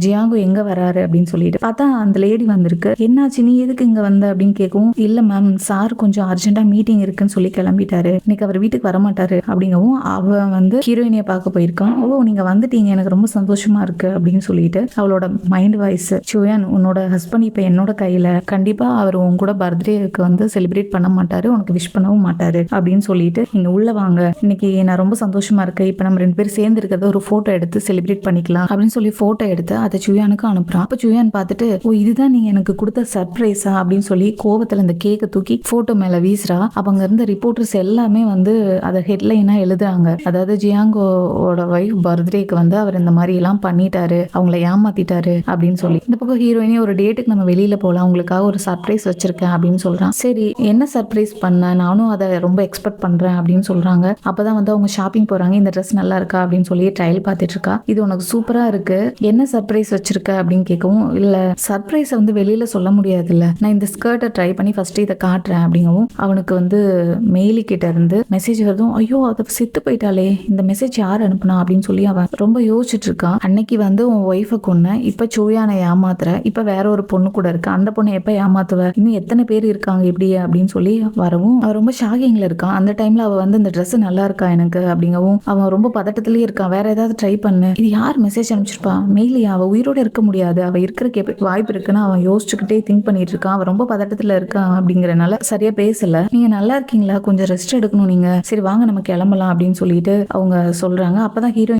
Django எங்க வராரு அப்படின்னு சொல்லிட்டு பார்த்தா அந்த லேடி வந்திருக்கு. என்னாச்சு, நீ எதுக்கு இங்க வந்த அப்படின்னு கேட்கவும், இல்ல மேம் சார் கொஞ்சம் அர்ஜென்ட்டா மீட்டிங் இருக்குன்னு சொல்லி கிளம்பிட்டாரு, இன்னைக்கு அவர் வீட்டுக்கு வரமாட்டாரு அப்படிங்கவும், அவ வந்து ஹீரோயினிய பார்க்க போயிருக்கான். ஓ நீங்க வந்துட்டீங்க, எனக்கு ரொம்ப சந்தோஷமா இருக்கு அப்படின்னு சொல்லிட்டு அவளோட மைண்ட் வாய்ஸ், சுயான் உன்னோட ஹஸ்பண்ட் இப்ப என்னோட கையில, கண்டிப்பா அவர் உன் கூட பர்த்டேக்கு வந்து செலிப்ரேட் பண்ண மாட்டாரு, உனக்கு விஷ் பண்ணவும் மாட்டாரு அப்படின்னு சொல்லிட்டு நீங்க உள்ள வாங்க, இன்னைக்கு நான் ரொம்ப சந்தோஷமா இருக்கேன், இப்ப நம்ம 2 பேரும் சேர்ந்து இருக்கிறத ஒரு போட்டோ எடுத்து செலிப்ரேட் பண்ணிக்கலாம் அப்படின்னு சொல்லி போட்டோ எடுத்து அதை சுயானுக்கு அனுப்புறான். அப்ப சுயான் பார்த்துட்டு, ஓ இதுதான் நீங்க எனக்கு கொடுத்த சர்ப்ரைஸா அப்படின்னு சொல்லி கோவத்துல இந்த கேக்கை தூக்கி போட்டோ மேல வீசுறா. அவங்க இருந்த ரிப்போர்ட்டர்ஸ் எல்லாமே வந்து அதை ஹெட்லைனா எழுதுறாங்க. அதாவது ஜியாங்கோட வைஃப் பர்த்டேக்கு வந்து அவர் இந்த மாதிரி எல்லாம் பண்ணிட்டாரு, அவங்கள ஏமாத்திட்டாரு அப்படின்னு சொல்லி. இந்த பக்கம் ஹீரோயினே ஒரு டேட்டுக்கு நம்ம வெளியில போலாம், உங்களுக்காக ஒரு சர்ப்ரைஸ் வச்சிருக்கேன் அப்படின்னு சொல்றான். சரி என்ன சர்ப்ரைஸ் பண்ண, நானும் அதை ரொம்ப எக்ஸ்பெக்ட் பண்றேன் அப்படின்னு சொல்றாங்க. அப்பதான் வந்து அவங்க ஷாப்பிங் போறாங்க. இந்த ட்ரெஸ் நல்லா இருக்கா அப்படின்னு சொல்லி ட்ரையல் பார்த்துட்டு இருக்கா. இது உனக்கு சூப்பரா இருக்கு, என்ன சர்ப்ரைஸ் வச்சிருக்க அப்படின்னு கேட்கவும், இல்ல சர்ப்ரைஸ் வந்து வெளியில சொல்ல முடியாதுல்ல, நான் இந்த ஸ்கர்ட்டை ட்ரை பண்ணி ஃபர்ஸ்ட் இதை காட்டுறேன் அப்படிங்கவும், அவனுக்கு வந்து மெயிலி கிட்ட இருந்து மெசேஜ் வருதும். ஐயோ அதை செத்து போயிட்டாலே, இந்த மெசேஜ் யார் அனுப்புனா அப்படின்னு சொல்லி அவன் ரொம்ப யோசிச்சுட்டு இருக்கான். அன்னைக்கு வந்து உன் ஒய்ஃபை கொன்ன, இப்ப சோயானை ஏமாத்துற, இப்ப வேற ஒரு பொண்ணு கூட இருக்கு, அந்த பொண்ணை எப்ப ஏமாத்துவ, இன்னும் எத்தனை பேர் இருக்காங்க இப்படி அப்படின்னு சொல்லி வரவும் அவன் ரொம்ப ஷாக்கிங்ல இருக்கான். அந்த டைம்ல அவ வந்து இந்த ட்ரெஸ் நல்லா இருக்கா எனக்கு அப்படிங்கவும், அவன் ரொம்ப பதட்டத்திலேயே இருக்கான். வேற ஏதாவது ட்ரை பண்ணு, இது யார் மெசேஜ் அனுப்பிச்சிருப்பா, மெயிலியா, அவ உயிரோட இருக்க முடியாது, அவ இருக்கிற வாய்ப்பு இருக்குன்னு அவன் யோசிச்சுக்கிட்டே திங்க் பண்ணிட்டு இருக்கான். அவன் ரொம்ப பதட்டத்துல இருக்கான் அப்படிங்கறனால சரியா பேசல. நீங்க நல்லா இருக்கீங்களா, கொஞ்சம் ரெஸ்ட் எடுக்கணும் நீங்க, சரி வாங்க நம்ம கிளம்பலாம் அப்படின்னு சொல்லிட்டு அவங்க சொல்றாங்க. அப்பதான் ஹீரோயின்